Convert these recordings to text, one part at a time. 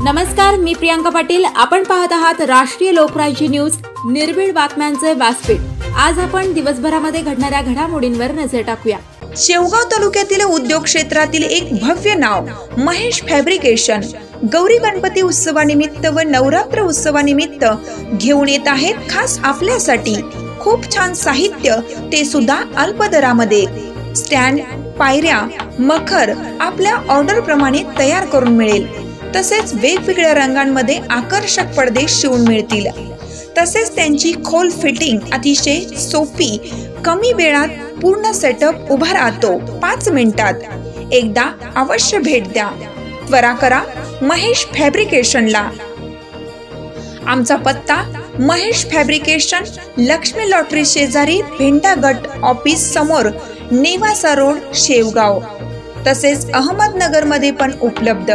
नमस्कार, मी प्रियांका पाटील। आपण पाहत आहात राष्ट्रीय लोकराज्य न्यूज, निर्भीड बातम्यांचे व्यासपीठ। आज आपण दिवसभरामध्ये घडणाऱ्या घडामोडींवर नजर टाकूया। शेवगाव तालुक्यातील उद्योग क्षेत्रातील एक भव्य नाव महेश फॅब्रिकेशन गौरी गणपती उत्सवानिमित्त व नवरात्र उत्सवानिमित्त घेऊन येत आहेत खास आपल्यासाठी खूप छान साहित्य, ते सुद्धा अल्प दरामध्ये। स्टँड, पायऱ्या, मखर आपल्या ऑर्डर प्रमाणे तयार करून मिळेल। तसेच वेगवेगळ्या रंगांमध्ये आकर्षक पडदे शिवून मिळतील। तसेच त्यांची खोल फिटिंग अतिशय सोपी, कमी वेळात पूर्ण सेटअप उभा राहतो 5 मिनिटात। एकदा अवश्य भेट द्या। त्वरा करा महेश फॅब्रिकेशनला। आमचा पत्ता महेश फॅब्रिकेशन, लक्ष्मी लॉटरी शेजारी, भेंडा गट ऑफिस समोर, नेवासा रोड, शेवगाव। तसेच अहमदनगर मध्ये पण उपलब्ध।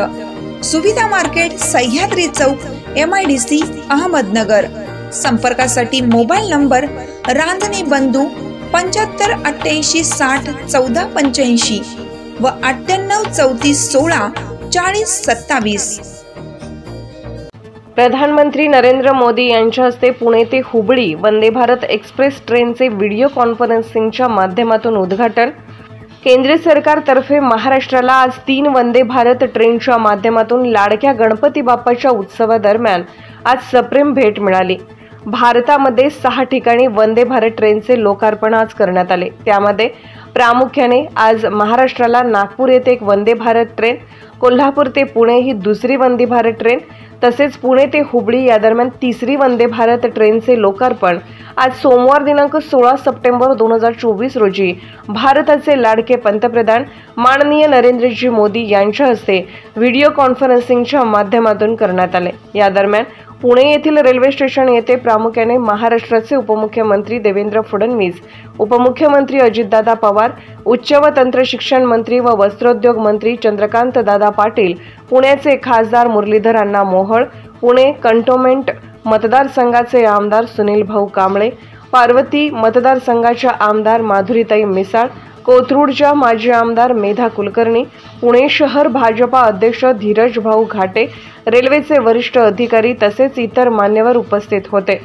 सुविधा मार्केट, सह्याद्री चौक, MIDC, अहमदनगर। संपर्कासाठी मोबाईल नंबर रांजणे बंधू 75 88 60 14 85 व 98 34 16 40 27। प्रधानमंत्री नरेंद्र मोदी यांच्या हस्ते पुणे ते हुबळी वंदे भारत एक्सप्रेस ट्रेनचे व्हिडिओ कॉन्फरन्सिंगच्या माध्यमातून उद्घाटन। केंद्र सरकारतर्फे महाराष्ट्राला आज 3 वंदे भारत ट्रेनच्या माध्यमातून लाडक्या गणपती बाप्पाच्या उत्सवादरम्यान आज सप्रेम भेट मिळाली। भारतामध्ये 6 ठिकाणी वंदे भारत ट्रेनचे लोकार्पण आज करण्यात आले। त्यामध्ये प्रामुख्याने आज महाराष्ट्राला नागपूर येथे एक वंदे भारत ट्रेन, कोल्हापूर ते पुणे ही दुसरी वंदे भारत ट्रेन, तसेच पुणे ते हुबळी या दरम्यान 3री वंदे भारत ट्रेनचे लोकार्पण आज सोमवार दिनांक 16 सप्टेंबर 2024 रोजी भारताचे लाडके पंतप्रधान माननीय नरेंद्रजी मोदी यांच्या हस्ते व्हिडिओ कॉन्फरन्सिंगच्या माध्यमातून करण्यात आले। या दरम्यान पुणे येथील रेल्वे स्टेशन येथे प्रामुख्याने महाराष्ट्राचे उपमुख्यमंत्री देवेंद्र फडणवीस, उपमुख्यमंत्री अजितदादा पवार, उच्च व तंत्र शिक्षण मंत्री व वस्त्रोद्योग मंत्री चंद्रकांत दादा पाटील, पुण्याचे खासदार मुरलीधर अण्णा मोहोळ, पुणे कंटोन्मेंट मतदारसंघाचे आमदार सुनील भाऊ कांबळे, पार्वती मतदारसंघाच्या आमदार माधुरीताई मिसाळ, कोथरूडच्या माजी आमदार मेधा कुलकर्णी, पुणे शहर भाजपा अध्यक्ष धीरज भाऊ घाटे, रेल्वेचे वरिष्ठ अधिकारी तसेच इतर मान्यवर उपस्थित होते।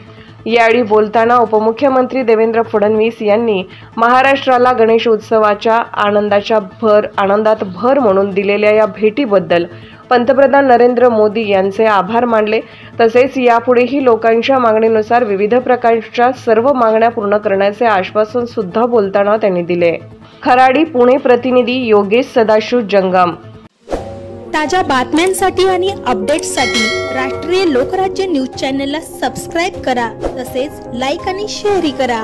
यावेळी बोलताना उपमुख्यमंत्री देवेंद्र फडणवीस यांनी महाराष्ट्राला गणेश उत्सवाच्या आनंदात भर म्हणून दिलेल्या या भेटीबद्दल पंतप्रधान नरेंद्र मोदी यांचे आभार मानले। तसेच यापुढेही लोकांच्या मागणीनुसार विविध प्रकारच्या सर्व मागण्या पूर्ण करण्याचे आश्वासन सुद्धा बोलताना त्यांनी दिले। खराडी पुणे प्रतिनिधी योगेश सदाशिव जंगम। ताज्या बातम्यांसाठी आणि अपडेट्ससाठी राष्ट्रीय लोकराज्य न्यूज चॅनलला सबस्क्राईब करा, तसेच लाईक आणि शेअर करा।